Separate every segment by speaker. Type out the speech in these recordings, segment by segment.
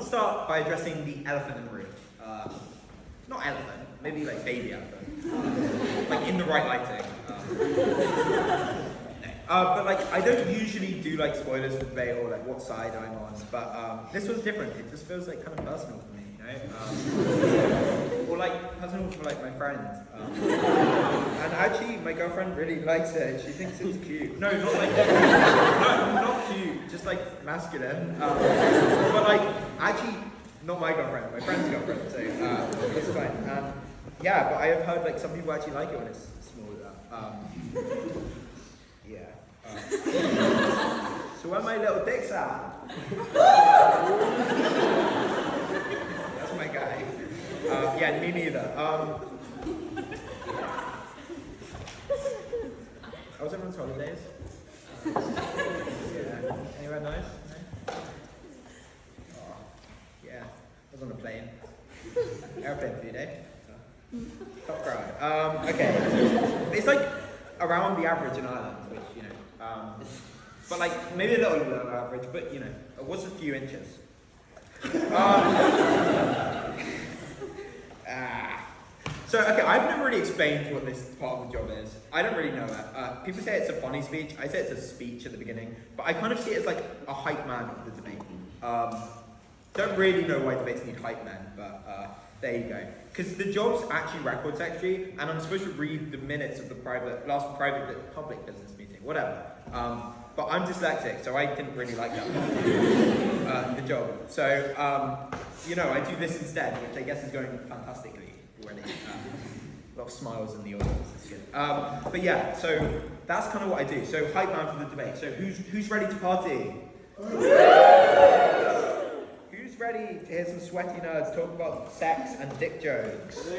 Speaker 1: start by addressing the elephant in the room. Not elephant, maybe like baby elephant. Like in the right lighting. But like, I don't usually do like spoilers for debate or like what side I'm on, but this was different. It just feels like kind of personal for me, you know? Or like personal for like my friend. And actually, my girlfriend really likes it. She thinks it's cute. No, not like, no, not cute, just like masculine. But like, actually, not my girlfriend, my friend's girlfriend, so it's fine. Yeah, but I have heard like some people actually like it when it's smaller. Yeah. So where my little dick's at? That's my guy. Yeah, me neither. How was everyone's holidays? Yeah. Anywhere nice? No? Oh, yeah. I was on a plane. Airplane for you, day. Tough crowd. Okay. It's like around the average in Ireland, which, you know, but like maybe a little below average, but you know, it was a few inches. So, okay, I've never really explained what this part of the job is. I don't really know it. People say it's a funny speech. I say it's a speech at the beginning, but I kind of see it as like a hype man of the debate. Don't really know why debates need hype men, but there you go. Because the job's actually record secretary, and I'm supposed to read the minutes of the public business meeting, whatever. But I'm dyslexic, so I didn't really like that the job. So, you know, I do this instead, which I guess is going fantastically already. A lot of smiles in the audience, it's good. But yeah, so that's kind of what I do. So, hype man for the debate. So, who's ready to party? Who's ready to hear some sweaty nerds talk about sex and dick jokes?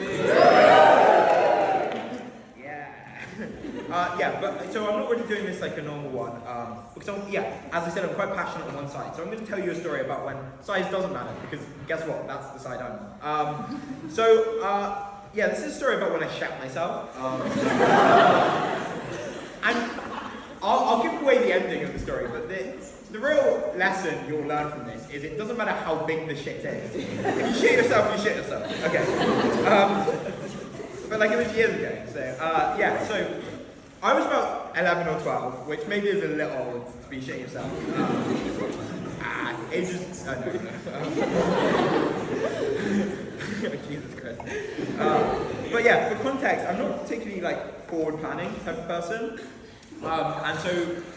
Speaker 1: Yeah, but so I'm not really doing this like a normal one, because as I said, I'm quite passionate on one side. So I'm going to tell you a story about when size doesn't matter, because guess what? That's the side I'm on. Yeah, this is a story about when I shat myself. And I'll give away the ending of the story, but the real lesson you'll learn from this is it doesn't matter how big the shit is. If you shit yourself, you shit yourself. Okay. But like it was years ago, so yeah, so I was about 11 or 12, which maybe is a little old to be shitting yourself. Ages, no. Jesus Christ. But yeah, for context, I'm not particularly like forward planning type of person. And so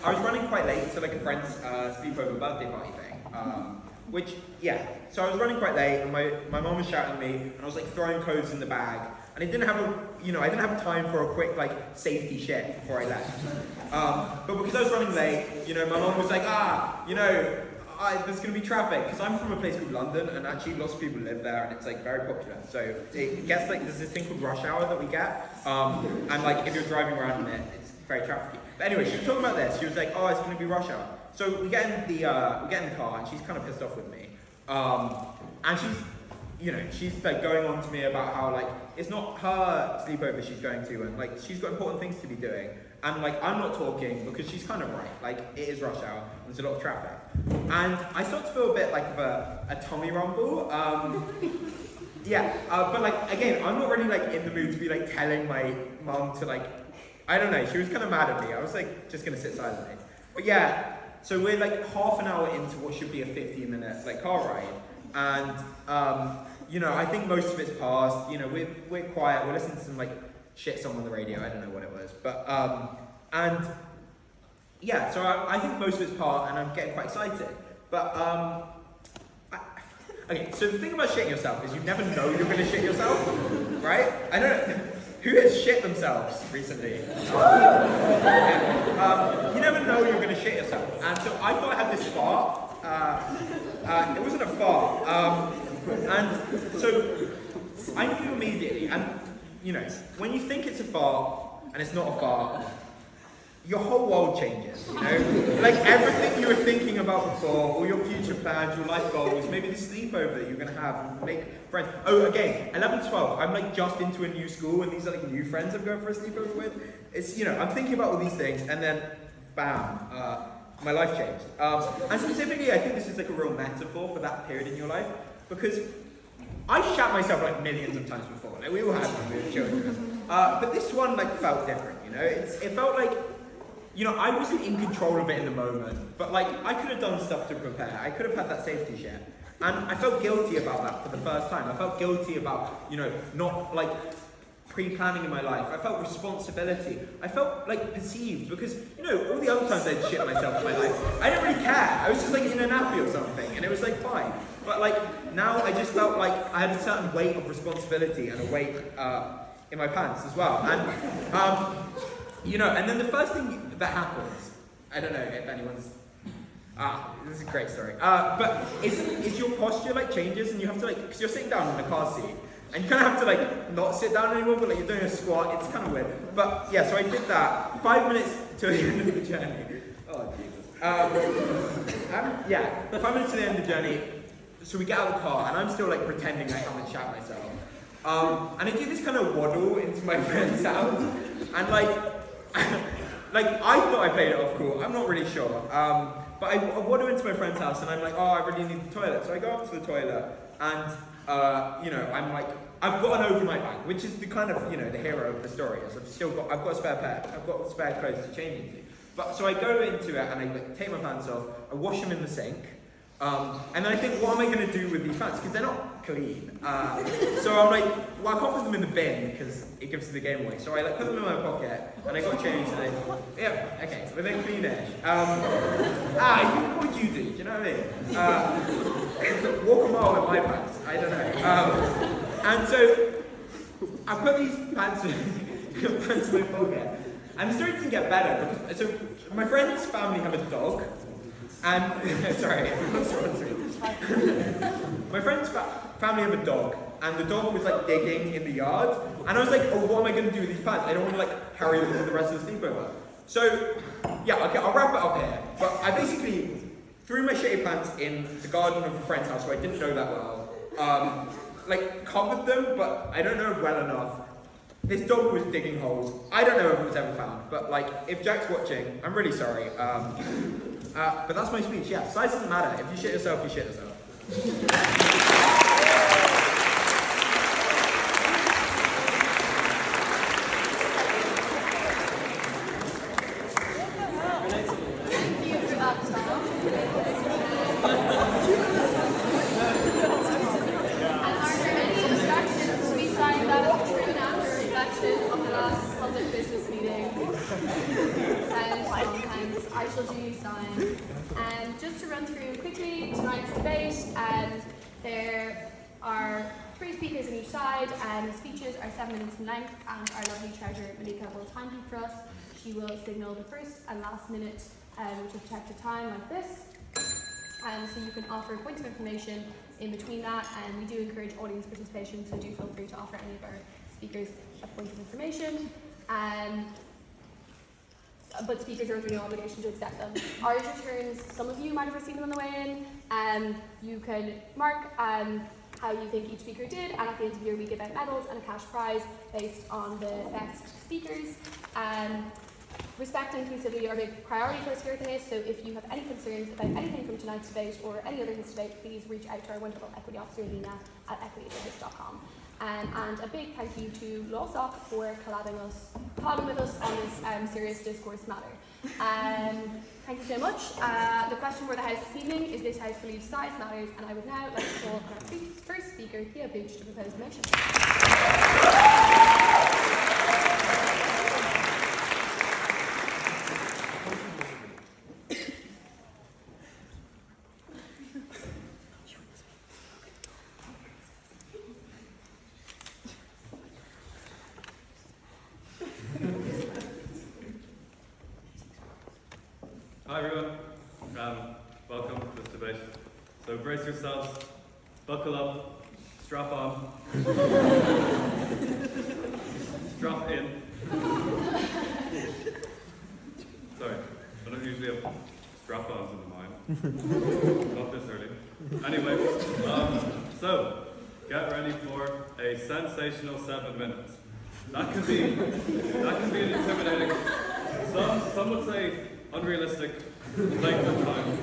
Speaker 1: I was running quite late to like a friend's sleepover birthday party thing. Which, yeah, so I was running quite late and my mom was shouting at me and I was like throwing clothes in the bag. And I didn't have time for a quick like safety shit before I left. But because I was running late, you know, my mom was like, there's going to be traffic. Because I'm from a place called London and actually lots of people live there and it's like very popular. So it gets like, there's this thing called rush hour that we get. And like if you're driving around in it, it's very trafficy. But anyway, she was talking about this. She was like, oh, it's going to be rush hour. So we get in the car and she's kind of pissed off with me. And she's like going on to me about how like it's not her sleepover she's going to and like she's got important things to be doing and like I'm not talking because she's kind of right, like it is rush hour and there's a lot of traffic and I start to feel a bit like of a tummy rumble. But like again I'm not really like in the mood to be like telling my mum to like, I don't know, she was kind of mad at me. I was like just gonna sit silently, but yeah, so we're like half an hour into what should be a 15-minute like car ride and you know, I think most of it's passed. You know, we're quiet. We're listening to some like shit song on the radio. I don't know what it was, but and yeah. So I think most of it's passed, and I'm getting quite excited. But okay. So the thing about shitting yourself is you never know you're going to shit yourself, right? I don't know who has shit themselves recently. You never know you're going to shit yourself, and so I thought I had this fart. It wasn't a fart. And so I knew immediately, and you know, when you think it's a fart and it's not a fart, your whole world changes, you know? Like everything you were thinking about before, all your future plans, your life goals, maybe the sleepover that you're gonna have and make friends. Oh, again, 11, 12, I'm like just into a new school and these are like new friends I'm going for a sleepover with. It's, you know, I'm thinking about all these things and then, bam, my life changed. And specifically, I think this is like a real metaphor for that period in your life, because I shat myself like millions of times before. Like, we all had when we were children. But this one like felt different, you know? It felt like, you know, I wasn't in control of it in the moment, but like, I could have done stuff to prepare. I could have had that safety share. And I felt guilty about that for the first time. I felt guilty about, you know, not like pre-planning in my life. I felt responsibility. I felt like perceived, because, you know, all the other times I'd shit myself in my life, I didn't really care. I was just like in a nappy or something, and it was like fine. But like now I just felt like I had a certain weight of responsibility and a weight in my pants as well. And you know, and then the first thing that happens, I don't know if anyone's this is a great story. But is your posture like changes, and you have to like, because you're sitting down in the car seat, and you kind of have to like not sit down anymore, but like you're doing a squat. It's kind of weird. But yeah, so I did that. 5 minutes to the end of the journey. Oh Jesus. Yeah, 5 minutes to the end of the journey. So we get out of the car, and I'm still like pretending I haven't shat myself. And I do this kind of waddle into my friend's house, and like, like I thought I played it off cool. I'm not really sure. But I waddle into my friend's house, and I'm like, oh, I really need the toilet. So I go up to the toilet, and you know, I'm like, I've got an overnight bag, which is the kind of, you know, the hero of the story. Is I've got a spare pair. I've got spare clothes to change into. But so I go into it, and I like take my pants off. I wash them in the sink. And then I think, what am I going to do with these pants? Because they're not clean. So I'm like, well, I can't put them in the bin because it gives the game away. So I like put them in my pocket, and I got changed, and yeah, okay, so they're cleanish. What would you do? Do you know what I mean? Walk a mile with my pants. I don't know. And so I put these pants in my pocket, and the story didn't get better because so my friend's family have a dog. And, sorry, my friend's family have a dog, and the dog was like digging in the yard, and I was like, oh, what am I going to do with these pants? I don't want to like carry them for the rest of the sleepover. So, yeah, okay, I'll wrap it up here. But I basically threw my shitty pants in the garden of a friend's house who I didn't know that well, like covered them, but I don't know well enough. This dog was digging holes. I don't know if it was ever found, but like, if Jack's watching, I'm really sorry. But that's my speech, yeah. Size doesn't matter. If you shit yourself, you shit yourself.
Speaker 2: Thank you for that, Tom. And are there any instructions to be signed that is true and accurate reflection of the last public business meeting? Sometimes I shall do sign. And just to run through quickly tonight's debate, there are 3 speakers on each side, and the speeches are 7 minutes in length, and our lovely treasurer Malika will time keep for us. She will signal the first and last minute, which will protect your time like this. So you can offer points of information in between that, and we do encourage audience participation, so do feel free to offer any of our speakers a point of information. But speakers are under no obligation to accept them. Ours returns, some of you might have received them on the way in. You can mark how you think each speaker did, and at the end of the year we give out medals and a cash prize based on the best speakers. Respect and inclusivity are a big priority for us here at the HIS, so if you have any concerns about anything from tonight's debate or any other HIS debate, please reach out to our wonderful equity officer Nina at equity@his.com. And a big thank you to LawSoc for collabing with us on this serious discourse matter. Thank you so much. The question for the House this evening is this House believes size matters, and I would now like to call on our first speaker, Theo Puech, to propose the motion.
Speaker 3: Hi everyone, welcome to this debate. So brace yourselves, buckle up, strap on, strap in. Sorry, I don't usually have strap-ons in the mind. Not this early. Anyway, so get ready for a sensational 7 minutes. That can be an intimidating. Some would say unrealistic length of time. We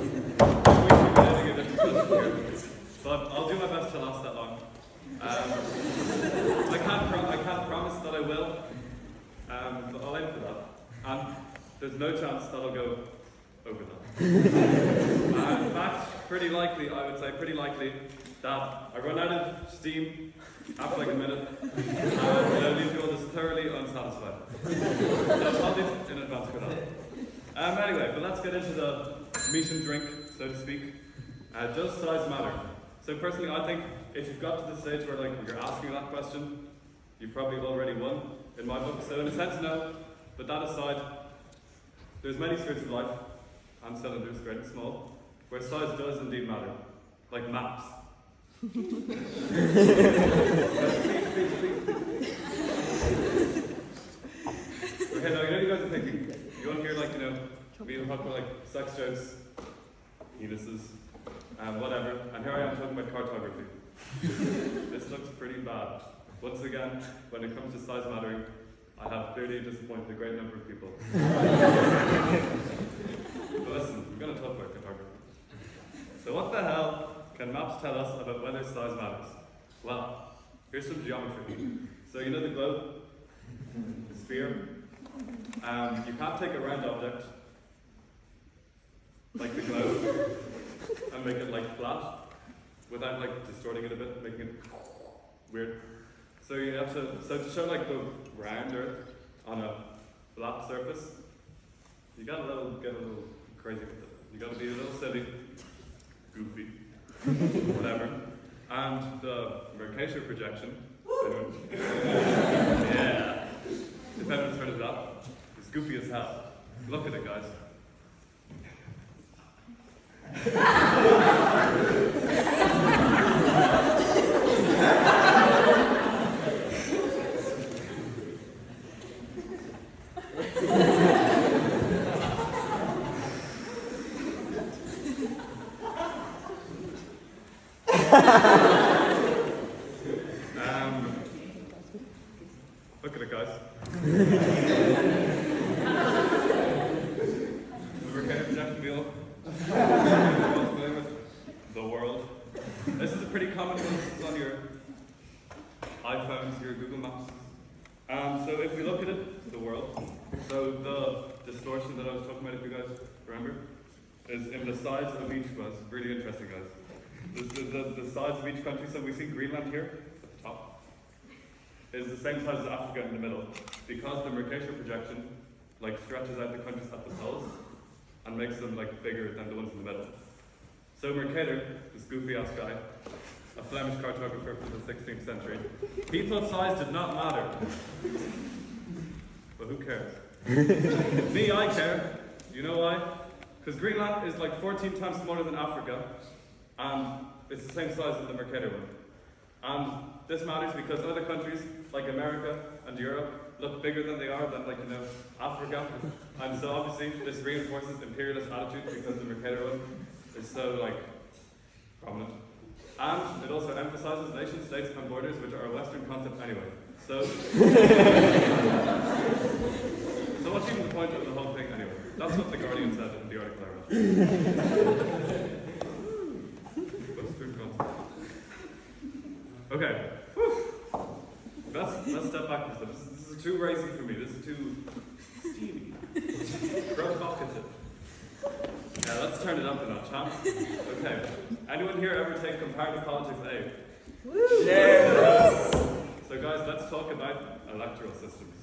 Speaker 3: should be getting a different question here. But I'll do my best to last that long. I can't promise that I will, but I'll aim for that. And there's no chance that I'll go over that. In fact, pretty likely, I would say pretty likely, that I run out of steam after like a minute, and I'll leave you all just thoroughly unsatisfied. So apologies in advance for that. Anyway, but let's get into the meat and drink, so to speak. Does size matter? So personally, I think if you've got to the stage where like you're asking that question, you've probably already won in my book. So in a sense, no. But that aside, there's many spheres of life, and cylinders, great and small, where size does indeed matter, like maps. Please. Okay, now you know you guys are thinking, you want to hear like, me and talk about like sex jokes, penises, whatever, and here I am talking about cartography. This looks pretty bad. Once again, when it comes to size mattering, I have clearly disappointed a great number of people. But listen, we're going to talk about cartography. So what the hell can maps tell us about whether size matters? Well, here's some geometry. So you know the globe? The sphere? You can't take a round object, like the globe, and make it like flat, without like distorting it a bit, making it weird. So you have to, to show like the round Earth on a flat surface, you gotta get a little crazy with it. You gotta be a little silly, goofy, whatever. And the Mercator projection, yeah, if anyone's heard of that, it's goofy as hell. Look at it, guys. Look at it, guys. The Mercator projection wheel. The world. This is a pretty common one. This is on your iPhones, your Google Maps. So if we look at it, the world. So the distortion that I was talking about, if you guys remember, is in the size of each was really interesting, guys. The size of each country. So we see Greenland here at the top is the same size as Africa in the middle, because the Mercator projection like stretches out the countries at the poles and makes them like bigger than the ones in the middle. So Mercator, this goofy ass guy, a Flemish cartographer from the 16th century, he thought size did not matter. But who cares? Me, I care. You know why? Because Greenland is like 14 times smaller than Africa, and it's the same size as the Mercator one. And this matters because other countries, like America and Europe, look bigger than they are than, like, Africa. And so obviously this reinforces imperialist attitude because the Mercator one is so, like, prominent. And it also emphasizes nation states and borders, which are a Western concept anyway. So, so what's even the point of the whole thing anyway? That's what The Guardian said in the article I read. Western concept. Okay. Whew. Let's step back for a second. This is too racy for me. This is too steamy. Provocative. Yeah, let's turn it up a notch, huh? Okay. Anyone here ever take comparative politics A? Woo! Yes! So guys, let's talk about electoral systems.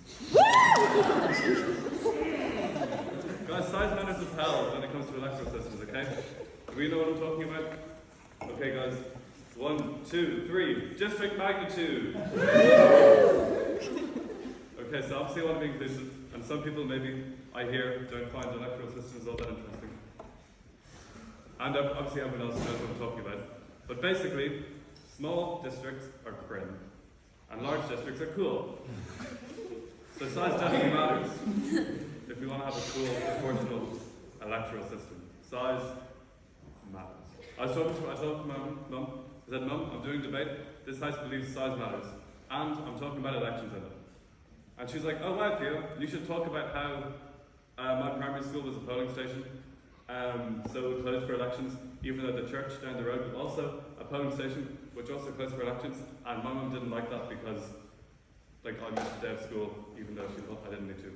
Speaker 3: Guys, size matters as hell when it comes to electoral systems, okay? Do we know what I'm talking about? Okay guys, 1, 2, 3, district magnitude! Okay, so obviously I want to be inclusive, and some people maybe, I hear, don't find electoral systems all that interesting. And obviously everyone else knows what I'm talking about. But basically, small districts are prim, and large districts are cool. So size definitely matters if we want to have a cool, proportional electoral system. Size matters. I was talking to my mum. I said, Mum, I'm doing debate. This house believes size matters. And I'm talking about elections in it. And she's like, oh wow, Theo, you should talk about how My primary school was a polling station, so it would close for elections, even though the church down the road was also a polling station, which also closed for elections. And my mum didn't like that because, like, I missed the day of school, even though she thought I didn't need to.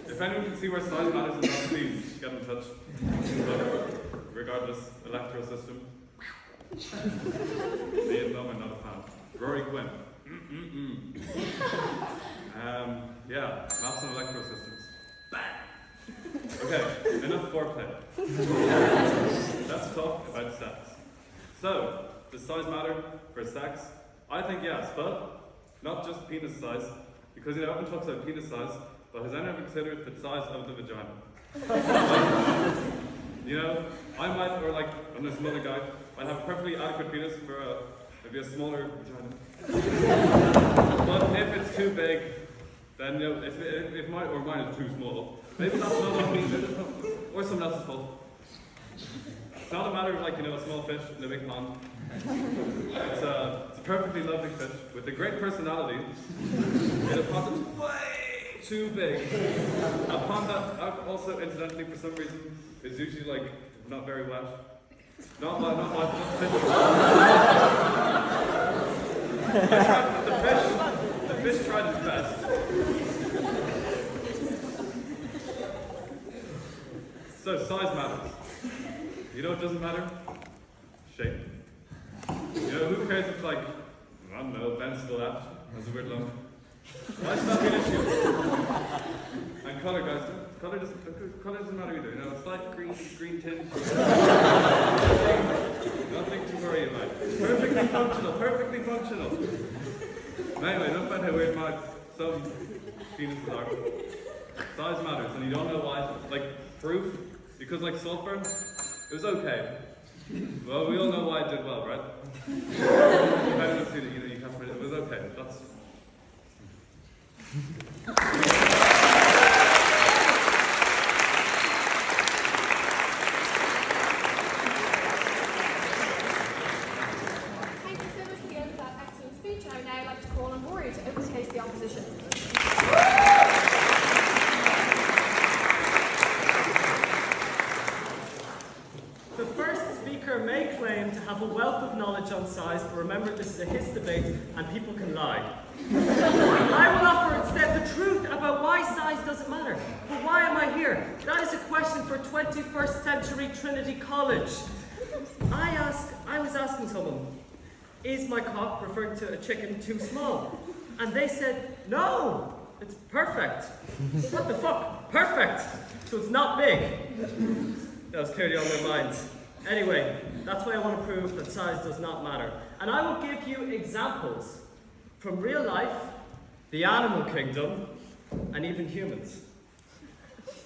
Speaker 3: If anyone can see where size matters in that, please get in touch. But regardless, electoral system. Me and Mum, I'm not a fan. Rory Chinn. Yeah, maps and electoral systems. Bang! Okay, enough foreplay. Let's talk about sex. So, does size matter for sex? I think yes, but not just penis size, because everyone talks about penis size, but has anyone ever considered the size of the vagina? I might, or like, I'm this other guy, might have a perfectly adequate penis for maybe a smaller vagina. But if it's too big, then if mine is too small, maybe that's not on me, or someone else's fault. It's not a matter of a small fish in a big pond. It's a perfectly lovely fish with a great personality in a pond that's way too big. A pond that also, incidentally, for some reason, is usually not very wet. Not fish. The fish tried its best. So size matters. You know what doesn't matter? Shape. Who cares if I don't know, bends to the left, has a weird lump. Why should that be an issue? And colour, guys. Colour doesn't matter either. It's like green tinge. Nothing to worry about. Perfectly functional. Anyway, enough about how weird some penises are. Size matters, and you don't know why. Proof, because saltburn, it was okay. Well, we all know why it did well, right? If anyone's seen it, you can't. It was okay. That's.
Speaker 2: Thank you so much, Theo, for that excellent speech. I would now like to call on Rory to open case the opposition.
Speaker 4: The first speaker may claim to have a wealth of knowledge on size, but remember this is a his debate and people can lie. I will offer instead the truth about why size doesn't matter. But why am I here? That is a question for 21st century Trinity College. I was asking someone, is my cock, referring to a chicken, too small? And they said, no, it's perfect. What the fuck? Perfect. So it's not big. That was clearly on their minds. Anyway, that's why I want to prove that size does not matter. And I will give you examples from real life, the animal kingdom, and even humans.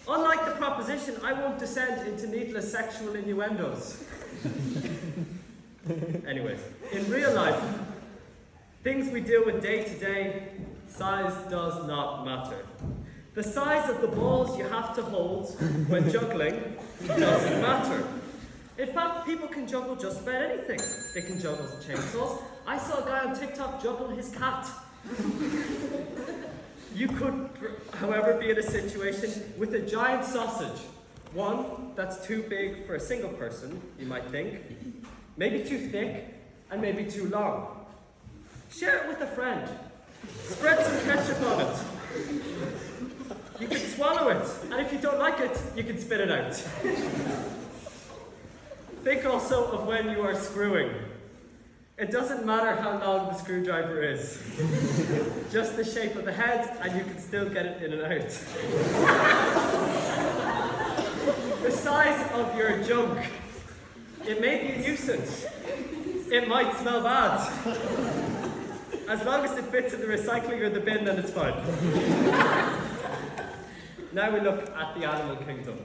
Speaker 4: Unlike the proposition, I won't descend into needless sexual innuendos. Anyways, in real life, things we deal with day to day, size does not matter. The size of the balls you have to hold when juggling doesn't matter. In fact, people can juggle just about anything. They can juggle chainsaws. I saw a guy on TikTok juggle his cat. You could, however, be in a situation with a giant sausage. One that's too big for a single person, you might think. Maybe too thick, and maybe too long. Share it with a friend. Spread some ketchup on it. You can swallow it, and if you don't like it, you can spit it out. Think also of when you are screwing. It doesn't matter how long the screwdriver is. Just the shape of the head, and you can still get it in and out. The size of your junk. It may be a nuisance. It might smell bad. As long as it fits in the recycling or the bin, then it's fine. Now we look at the animal kingdom.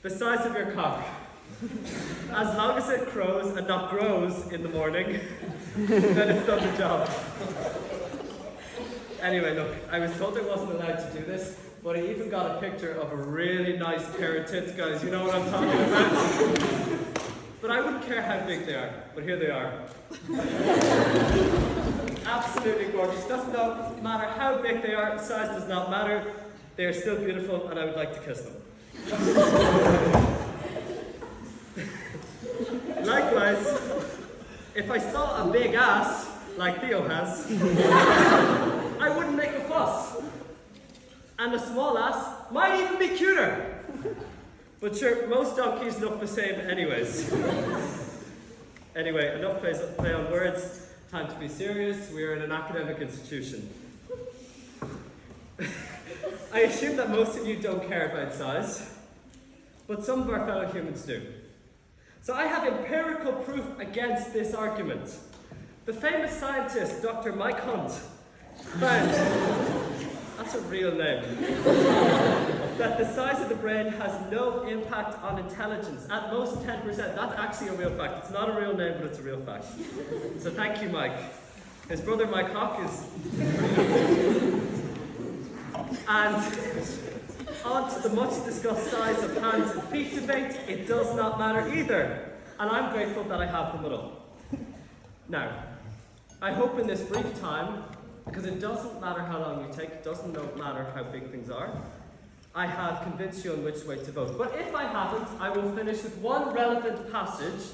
Speaker 4: The size of your cock. As long as it crows and not grows in the morning, then it's done the job. Anyway, look, I was told I wasn't allowed to do this, but I even got a picture of a really nice pair of tits, guys. You know what I'm talking about? But I wouldn't care how big they are, but here they are. Absolutely gorgeous. Doesn't matter how big they are, size does not matter. They are still beautiful, and I would like to kiss them. Likewise, if I saw a big ass, like Theo has, I wouldn't make a fuss. And a small ass might even be cuter. But sure, most donkeys look the same anyways. Anyway, enough play on words. Time to be serious. We are in an academic institution. I assume that most of you don't care about size, but some of our fellow humans do. So I have empirical proof against this argument. The famous scientist, Dr. Mike Hunt, found, that's a real name, that the size of the brain has no impact on intelligence, at most 10%. That's actually a real fact. It's not a real name, but it's a real fact. So thank you, Mike. His brother, Mike Hawk, is... And on to the much discussed size of hands and feet debate, it does not matter either. And I'm grateful that I have them at all. Now, I hope in this brief time, because it doesn't matter how long you take, it doesn't matter how big things are, I have convinced you on which way to vote. But if I haven't, I will finish with one relevant passage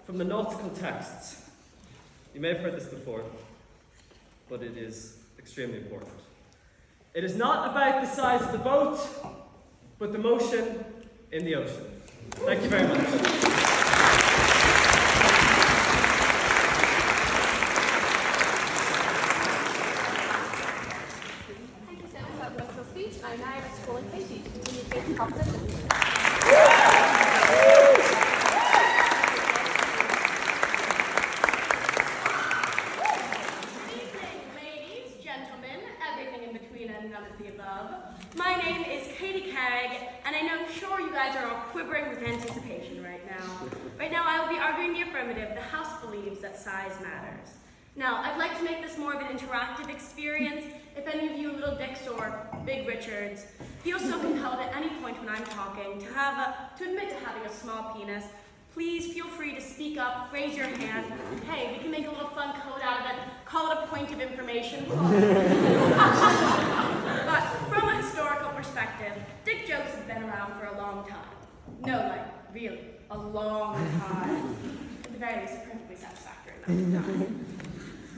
Speaker 4: from the nautical texts. You may have heard this before, but it is extremely important. It is not about the size of the boat, but the motion in the ocean. Thank you very much.
Speaker 2: I'm now scrolling Katie to continue to face the competition.
Speaker 5: Good evening, ladies, gentlemen, everything in between and none of the above. My name is Katie Carrig, and I'm sure you guys are all quivering with anticipation right now. Right now, I will be arguing the affirmative. The House believes that size matters. Now, I'd like to make this more of an interactive experience. If any of you little dicks or big Richards feel so compelled at any point when I'm talking to admit to having a small penis, please feel free to speak up, raise your hand. Hey, we can make a little fun code out of it, call it a point of information. But from a historical perspective, dick jokes have been around for a long time. No, like, really, a long time. At the very least, perfectly satisfactory amount of time.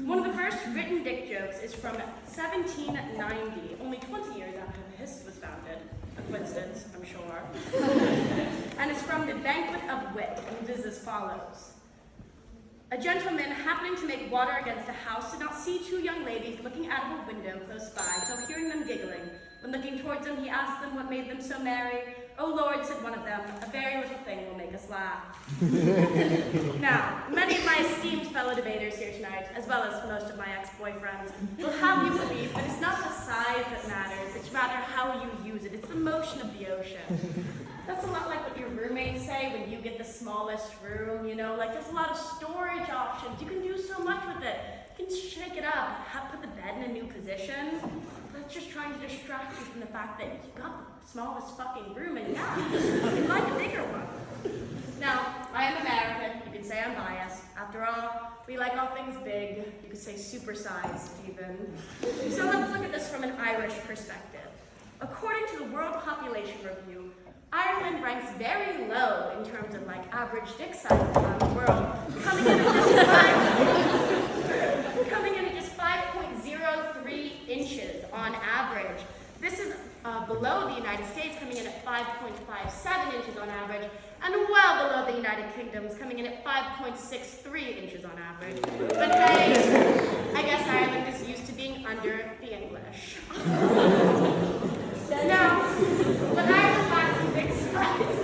Speaker 5: One of the first written dick jokes is from 1790, only 20 years after the Hist was founded. A coincidence, I'm sure. And it's from the Banquet of Wit, and it is as follows. A gentleman happening to make water against a house did not see two young ladies looking out of a window close by till hearing them giggling. When looking towards them, he asked them what made them so merry. "Oh Lord," said one of them, "a very little thing will make us laugh." Now, many of my esteemed fellow debaters here tonight, as well as most of my ex-boyfriends, will have you believe that it's not the size that matters, it's rather how you use it. It's the motion of the ocean. That's a lot like what your roommates say when you get the smallest room, you know, like there's a lot of storage options. You can do so much with it. You can shake it up, put the bed in a new position. That's just trying to distract you from the fact that you got the smallest fucking room and yeah, you'd like a bigger one. Now, I am American. You could say I'm biased. After all, we like all things big. You could say supersized even. So let's look at this from an Irish perspective. According to the World Population Review, Ireland ranks very low in terms of like average dick size around the world, coming in at just 5.03 inches on average. This is below the United States, coming in at 5.57 inches on average, and well below the United Kingdom's coming in at 5.63 inches on average. But hey, I guess Ireland is used to being under the English. Now, when Ireland lacks a big size,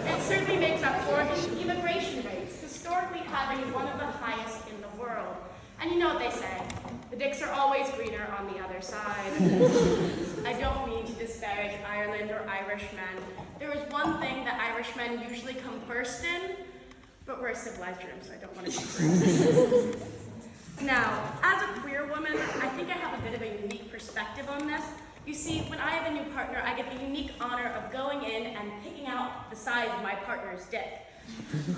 Speaker 5: it certainly makes up for the immigration rates, historically having one of the highest in the world. And you know what they say, the dicks are always greener on the other side. I don't mean to disparage Ireland or Irishmen. There is one thing that Irishmen usually come first in, but we're a civilized room, so I don't want to be first. Now, as a queer woman, I think I have a bit of a unique perspective on this. You see, when I have a new partner, I get the unique honor of going in and picking out the size of my partner's dick.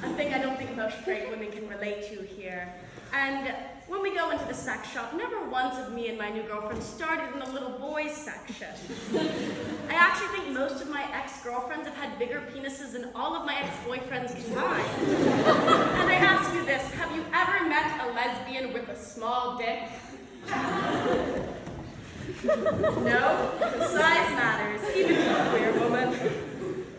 Speaker 5: A thing I don't think most straight women can relate to here. And when we go into the sex shop, never once have me and my new girlfriend started in the little boys section. I actually think most of my ex-girlfriends have had bigger penises than all of my ex-boyfriends combined. And I ask you this, have you ever met a lesbian with a small dick? No? Size matters, even to a queer woman.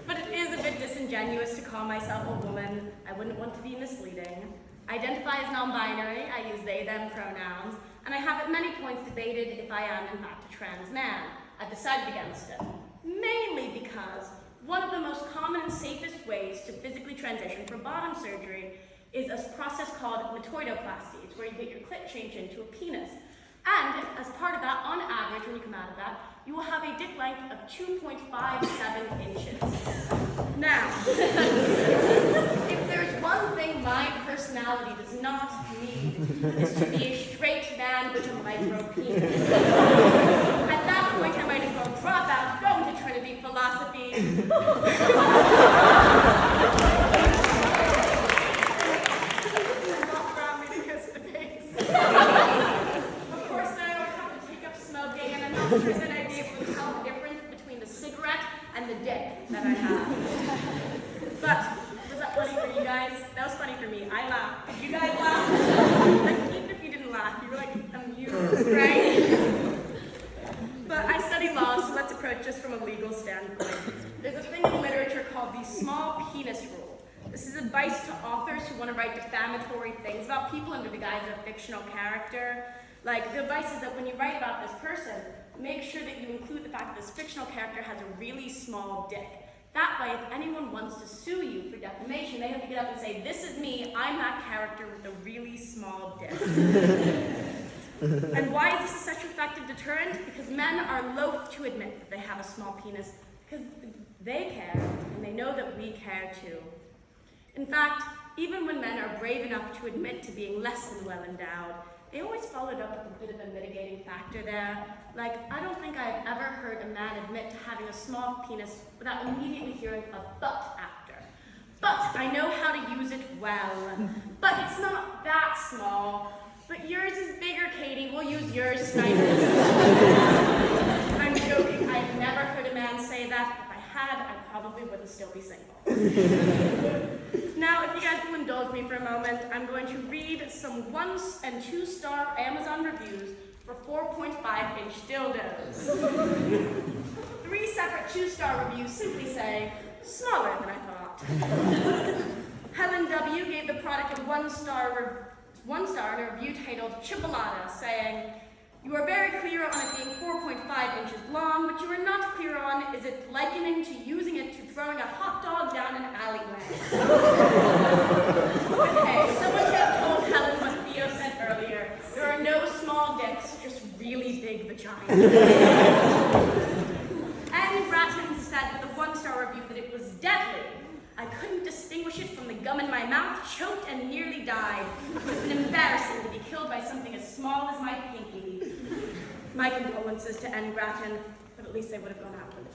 Speaker 5: But it is a bit disingenuous to call myself a woman. I wouldn't want to be misleading. I identify as non-binary, I use they, them pronouns, and I have at many points debated if I am in fact a trans man. I've decided against it. Mainly because one of the most common and safest ways to physically transition from bottom surgery is a process called metoidoplasty. It's where you get your clit changed into a penis. And as part of that, on average, when you come out of that, you will have a dick length of 2.57 inches. Now, if there's one thing my personality does not need, is to be a straight man with a micro penis. At that point, I might as well drop out, go into Trinity philosophy. Not grab me to kiss the face. Of course, I don't have to take up smoking, and I'm not sure that I'd be able to tell the difference between the cigarette and the dick that I have. But was that funny for you guys? That was funny for me. I laughed. Did you guys laugh? Like, even if you didn't laugh, you were like amused, right? But I study law, so let's approach this from a legal standpoint. There's a thing in literature called the small penis rule. This is advice to authors who want to write defamatory things about people under the guise of a fictional character. Like, the advice is that when you write about this person, make sure that you include the fact that this fictional character has a really small dick. That way, if anyone wants to sue you for defamation, they have to get up and say, this is me, I'm that character with a really small dick. And why is this such an effective deterrent? Because men are loath to admit that they have a small penis, because they care, and they know that we care too. In fact, even when men are brave enough to admit to being less than well endowed, they always followed up with a bit of a mitigating factor there. Like, I don't think I've ever heard a man admit to having a small penis without immediately hearing a but after. But I know how to use it well. But it's not that small. But yours is bigger, Katie. We'll use yours, Sniper. I'm joking. I've never heard a man say that. If I had, I probably wouldn't still be single. Now, if you guys will indulge me for a moment, I'm going to read some 1- and 2-star Amazon reviews for 4.5-inch dildos. 3 separate 2-star reviews simply say, smaller than I thought. Helen W. gave the product a 1-star in a review titled Chipolata, saying, you are very clear on it being 4.5 inches long, but you are not clear on is it likening to using it to throwing a hot dog down an alleyway. Okay, someone should have told Helen what Theo said earlier. There are no small dicks, just really big vaginas. Anne Bratton said with a 1-star review that it was deadly. I couldn't distinguish it from the gum in my mouth, choked and nearly died. It would have been embarrassing to be killed by something as small as my pinky. My condolences to Anne Bratton, but at least they would have gone out with a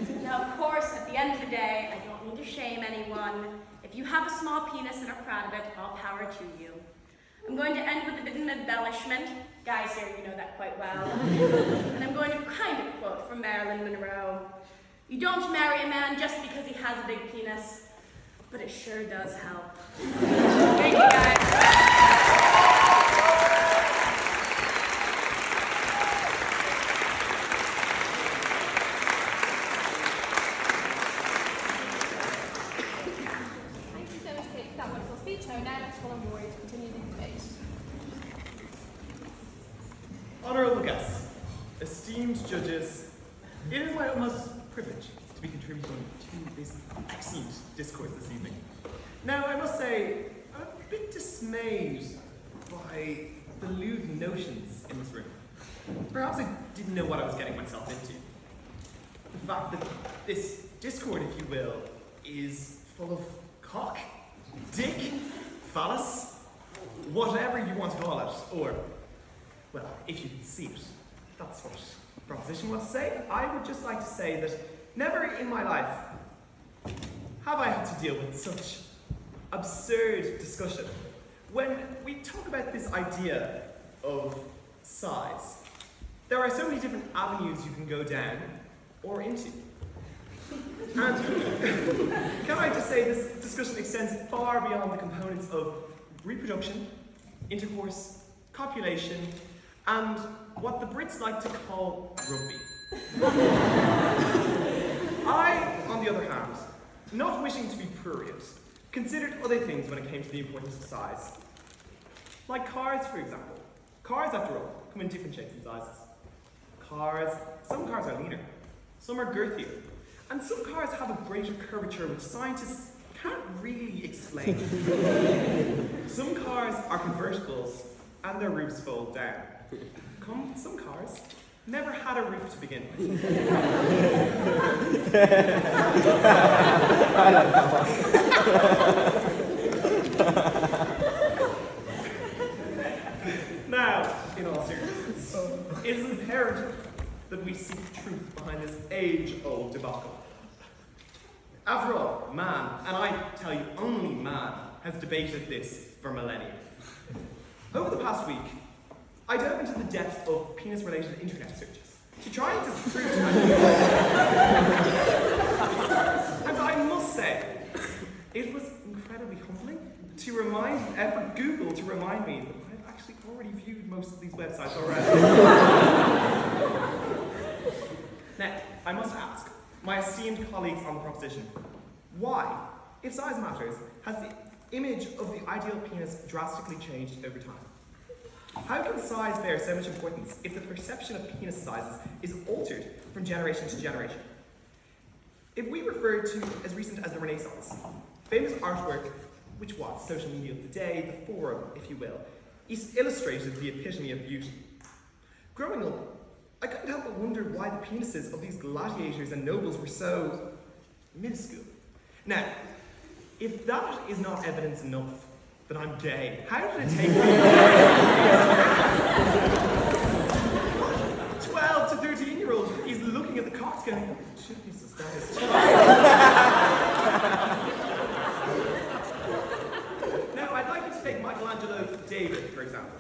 Speaker 5: bang. Now, of course, at the end of the day, I don't mean to shame anyone. If you have a small penis and are proud of it, all power to you. I'm going to end with a bit of an embellishment. Guys here, you know that quite well. And I'm going to kind of quote from Marilyn Monroe. You don't marry a man just because he has a big penis, but it sure does help. Thank you, guys.
Speaker 2: Thank you so much, Kate, for that wonderful speech. Now let's call on Rory to continue the debate.
Speaker 6: Honourable guests, esteemed judges, it is my utmost privilege to be contributing to this excellent discourse this evening. Now, I must say, I'm a bit dismayed by the lewd notions in this room. Perhaps I didn't know what I was getting myself into. The fact that this discord, if you will, is full of cock, dick, phallus, whatever you want to call it, or, well, if you can see it, that's what proposition wants to say. I would just like to say that never in my life have I had to deal with such absurd discussion when we talk about this idea of size, there are so many different avenues you can go down or into. And can I just say this discussion extends far beyond the components of reproduction, intercourse, copulation, and what the Brits like to call rugby. I, on the other hand, not wishing to be prurient, considered other things when it came to the importance of size. Like cars, for example. Cars, after all, come in different shapes and sizes. Some cars are leaner, some are girthier, and some cars have a greater curvature which scientists can't really explain. Some cars are convertibles and their roofs fold down. Some cars never had a roof to begin with. Now, in all seriousness, it is imperative that we seek truth behind this age-old debacle. After all, man, and I tell you only man, has debated this for millennia. Over the past week, I dove into the depths of penis-related internet searches to try and disprove to myself. And I must say, it was incredibly humbling for Google to remind me that I've actually already viewed most of these websites already. Now, I must ask my esteemed colleagues on the proposition, why, if size matters, has the image of the ideal penis drastically changed over time? How can size bear so much importance if the perception of penis sizes is altered from generation to generation? If we refer to as recent as the Renaissance, famous artwork, which was social media of the day, the forum, if you will, illustrated the epitome of beauty. Growing up, I couldn't help but wonder why the penises of these gladiators and nobles were so minuscule. Now, if that is not evidence enough that I'm gay, how did it take me 12 to 13-year-old is looking at the cocks going, Jesus, that is Now, I'd like you to take Michelangelo's David, for example.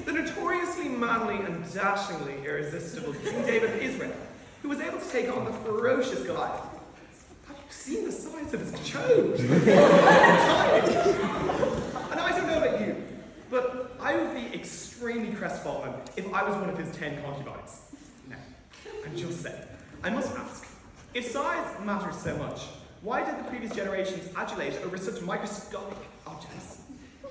Speaker 6: The notoriously manly and dashingly irresistible King David of Israel, who was able to take on the ferocious Goliath. Have you seen the size of his chode? And I don't know about you, but I would be extremely crestfallen if I was one of his 10 concubines. Now, I'm just saying, I must ask, if size matters so much, why did the previous generations adulate over such microscopic objects?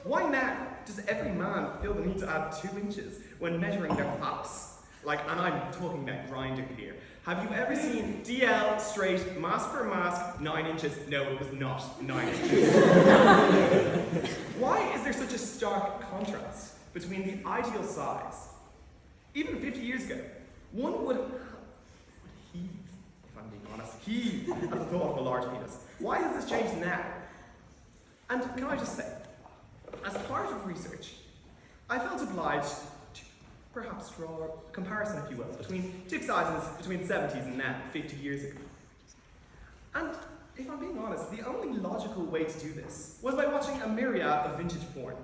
Speaker 6: Why now does every man feel the need to add 2 inches when measuring their phallus? Like, and I'm talking about grinding here. Have you ever seen DL straight, mask for mask, 9 inches? No, it was not 9 inches. Why is there such a stark contrast between the ideal size? Even 50 years ago, one would heave, if I'm being honest, heave at the thought of a large penis. Why has this changed now? And can I just say, as part of research, I felt obliged to perhaps draw a comparison, if you will, between dick sizes between the 70s and now, 50 years ago. And if I'm being honest, the only logical way to do this was by watching a myriad of vintage porn.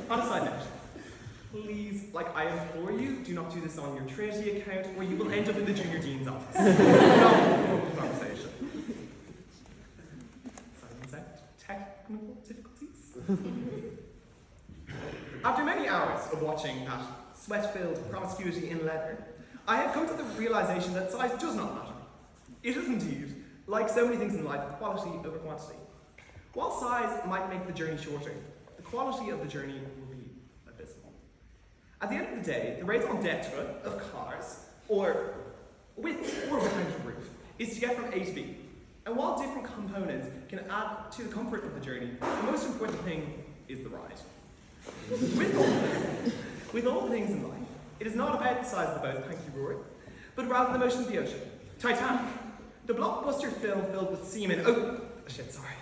Speaker 6: On a side note, please, like I implore you, do not do this on your Trinity account or you will end up in the Junior Dean's office. Not conversation. Technical difficulties? After many hours of watching that sweat-filled promiscuity in leather, I have come to the realization that size does not matter. It is indeed, like so many things in life, quality over quantity. While size might make the journey shorter, the quality of the journey will be abysmal. At the end of the day, the raison d'etre of cars, or with or without a roof, is to get from A to B. And while different components can add to the comfort of the journey, the most important thing is the ride. With all things in life, it is not about the size of the boat, thank you, Rory, but rather the motion of the ocean. Titanic, the blockbuster film filled with seamen. Oh, shit, sorry.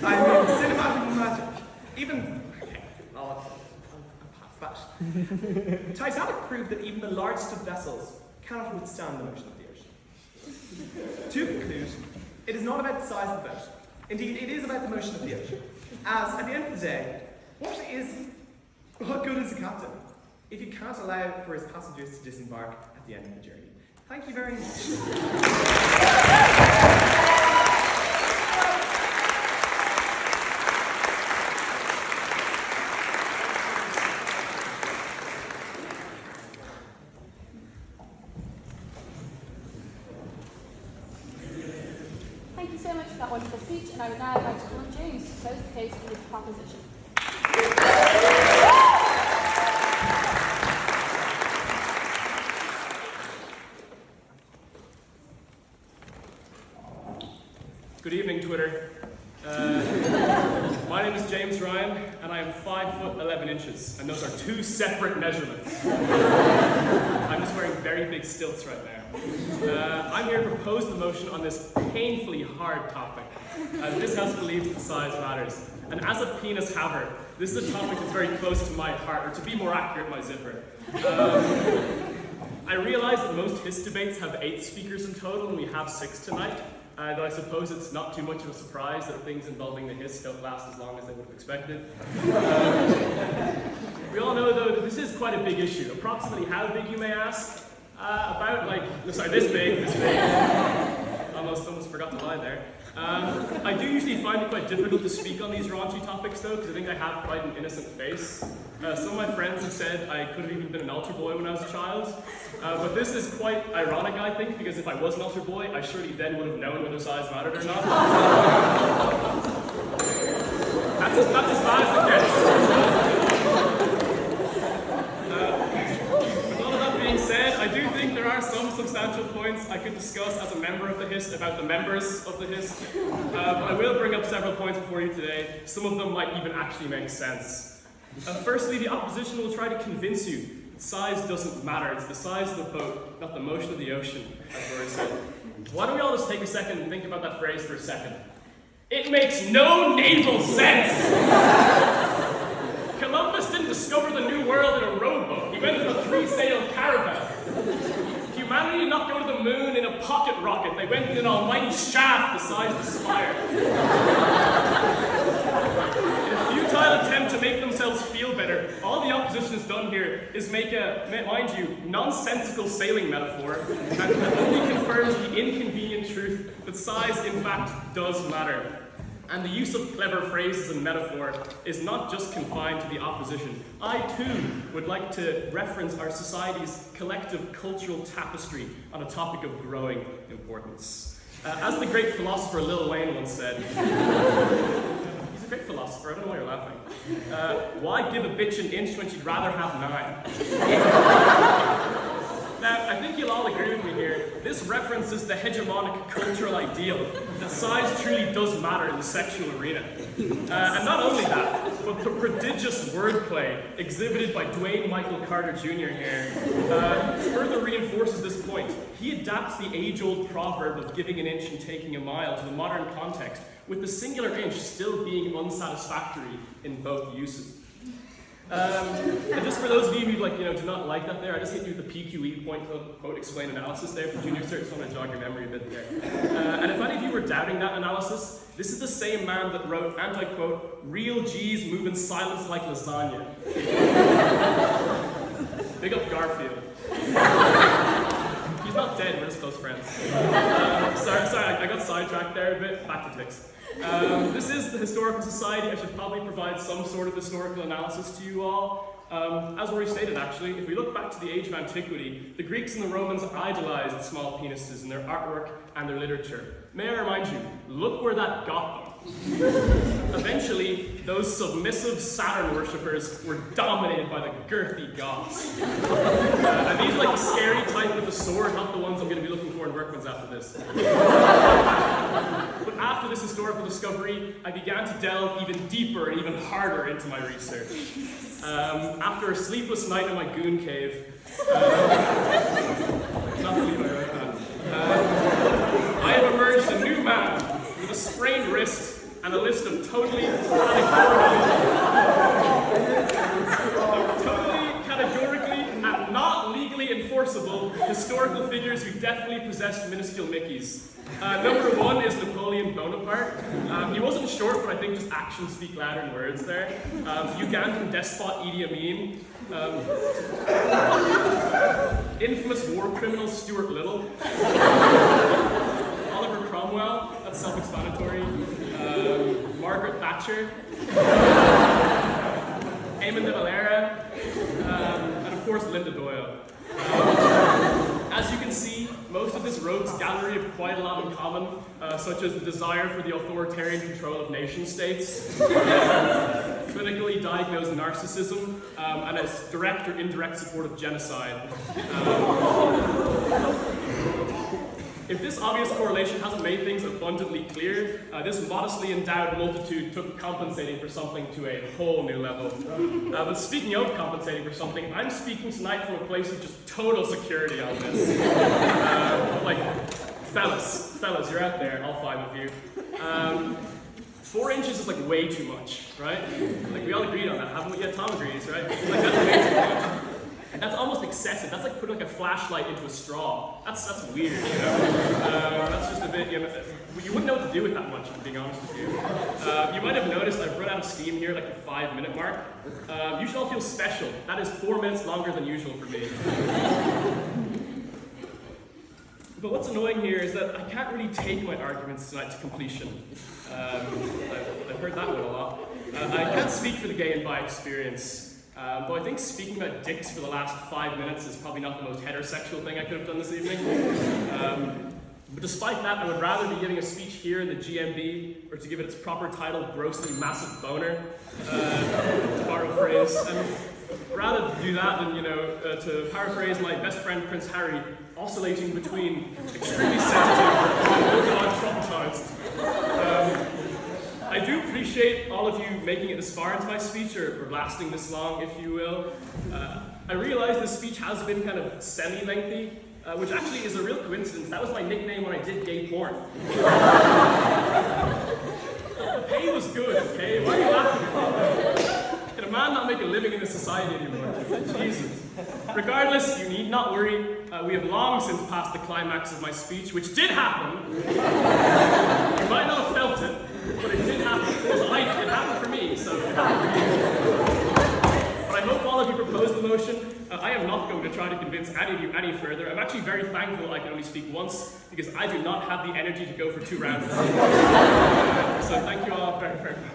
Speaker 6: I mean, cinematic magic. Even, okay, I'll pass that. Titanic proved that even the largest of vessels cannot withstand the motion of the ocean. To conclude, it is not about the size of the boat, Indeed, it is about the motion of the ocean. As, at the end of the day, what good is a captain if you can't allow for his passengers to disembark at the end of the journey? Thank you very much.
Speaker 2: Thank you so much for that wonderful speech, and I would now like to call on James to close the case for the proposition.
Speaker 7: Good evening, Twitter. My name is James Ryan, and I am 5'11", and those are two separate measurements. I'm just wearing very big stilts right now. I'm here to propose the motion on this painfully hard topic. This House believes that size matters. And as a penis haver, this is a topic that's very close to my heart, or to be more accurate, my zipper. I realize that most HIS debates have 8 speakers in total, and we have 6 tonight. Though I suppose it's not too much of a surprise that things involving the HIS don't last as long as they would have expected. We all know, though, that this is quite a big issue. Approximately how big, you may ask? This big. Almost forgot to lie there. I do usually find it quite difficult to speak on these raunchy topics, though, because I think I have quite an innocent face. Some of my friends have said I could have even been an altar boy when I was a child. But this is quite ironic, I think, because if I was an altar boy, I surely then would have known whether size mattered or not. That's as bad as it gets. With all of that being said, I do think there are some substantial points I could discuss as a member of the HIS about the members of the HIS. I will bring up several points before you today. Some of them might even actually make sense. Firstly, the opposition will try to convince you that size doesn't matter. It's the size of the boat, not the motion of the ocean, as Rory said. Why don't we all just take a second and think about that phrase for a second? It makes no naval sense! Columbus didn't discover the New World in a rowboat. He went in a 3-sail caravel. Humanity did not go to the moon in a pocket rocket. They went in an almighty shaft the size of the spire. In a futile attempt to make themselves feel better, all the opposition has done here is make a, mind you, nonsensical sailing metaphor that only confirms the inconvenient truth that size, in fact, does matter. And the use of clever phrases and metaphor is not just confined to the opposition. I, too, would like to reference our society's collective cultural tapestry on a topic of growing importance. As the great philosopher Lil Wayne once said, he's a great philosopher, I don't know why you're laughing. Why give a bitch an inch when she'd rather have 9? Now, I think you'll all agree with me here. This references the hegemonic cultural ideal that size truly does matter in the sexual arena. And not only that, but the prodigious wordplay exhibited by Dwayne Michael Carter Jr. here further reinforces this point. He adapts the age-old proverb of giving an inch and taking a mile to the modern context, with the singular inch still being unsatisfactory in both uses. And just for those of you who do not like that there, I just hit you with the PQE point quote explain analysis there for junior cert, just want to jog your memory a bit there. And if any of you were doubting that analysis, this is the same man that wrote, and I quote, "Real G's move in silence like lasagna." Big up Garfield. He's not dead, we're just close friends. Sorry, I got sidetracked there a bit. Back to Twix. This is the Historical Society. I should probably provide some sort of historical analysis to you all. As already stated, actually, if we look back to the age of antiquity, the Greeks and the Romans idolized small penises in their artwork and their literature. May I remind you, look where that got them. Eventually, those submissive Saturn worshippers were dominated by the girthy Goths. And these are like the scary type with the sword, not the ones I'm going to be looking for in Workman's after this. But after this historical discovery, I began to delve even deeper and even harder into my research. After a sleepless night in my goon cave, not believe I wrote that, I have emerged a new man with a sprained wrist and a list of totally categorically and not legally enforceable historical figures who definitely possessed minuscule Mickeys. Number 1 is Napoleon Bonaparte. Bonaparte. He wasn't short, but I think just actions speak louder than words there. Ugandan despot Idi Amin. Infamous war criminal Stuart Little. Oliver Cromwell, that's self-explanatory. Margaret Thatcher. Eamon de Valera. And of course, Linda Doyle. As you can see, most of this rogues gallery have quite a lot in common, such as the desire for the authoritarian control of nation-states, clinically diagnosed narcissism, and its direct or indirect support of genocide. If this obvious correlation hasn't made things abundantly clear, this modestly endowed multitude took compensating for something to a whole new level. But speaking of compensating for something, I'm speaking tonight from a place of just total security on this. Like, fellas, you're out there, all 5 of you. 4 inches is like way too much, right? Like we all agreed on that, haven't we? Yeah, Tom agrees, right? Like that's way too much. That's almost excessive. That's like putting like a flashlight into a straw. That's weird, you know? That's just a bit, you know, you wouldn't know what to do with that much, if I'm being honest with you. You might have noticed I've run out of steam here, like the 5-minute mark. You should all feel special. That is 4 minutes longer than usual for me. But what's annoying here is that I can't really take my arguments tonight to completion. I've heard that one a lot. I can't speak for the gay and bi experience. Though I think speaking about dicks for the last 5 minutes is probably not the most heterosexual thing I could have done this evening. But despite that, I would rather be giving a speech here in the GMB, or to give it its proper title, Grossly Massive Boner, to borrow a phrase. Rather do that than, you know, to paraphrase my best friend Prince Harry, oscillating between extremely sensitive and borderline traumatized. I do appreciate all of you making it this far into my speech, or lasting this long, if you will. I realize this speech has been kind of semi-lengthy, which actually is a real coincidence. That was my nickname when I did gay porn. The pay was good, okay? Why are you laughing? Can a man not make a living in this society anymore? Jesus. Regardless, you need not worry. We have long since passed the climax of my speech, which did happen. You might not have felt it, but it did happen. It happened for me, so it happened for you. But I hope all of you propose the motion. I am not going to try to convince any of you any further. I'm actually very thankful I can only speak once, because I do not have the energy to go for 2 rounds this evening. So thank you all very, very much.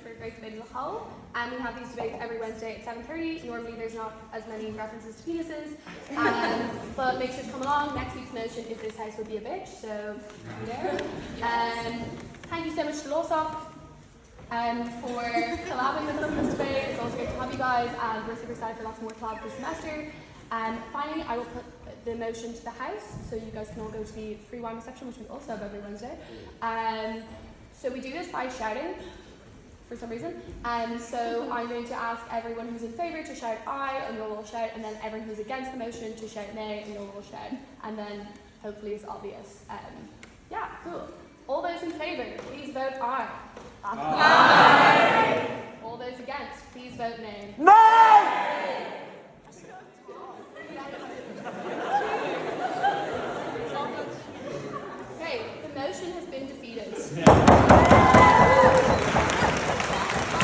Speaker 2: For a great debate as a whole, and we have these debates every Wednesday at 7:30. Normally there's not as many references to penises, but make sure to come along. Next week's motion is this house would be a bitch, so be there. Thank you so much to LawSoc for collabing with us in this debate. It's also great to have you guys, and we're super excited for lots more collabs this semester. Finally, I will put the motion to the House, so you guys can all go to the free wine reception, which we also have every Wednesday. So we do this by shouting, for some reason. So I'm going to ask everyone who's in favour to shout aye, and you'll all shout, and then everyone who's against the motion to shout nay, and you'll all shout. And then hopefully it's obvious. Yeah, cool. All those in favour, please vote aye. Aye. All those against, please vote nay.
Speaker 1: No!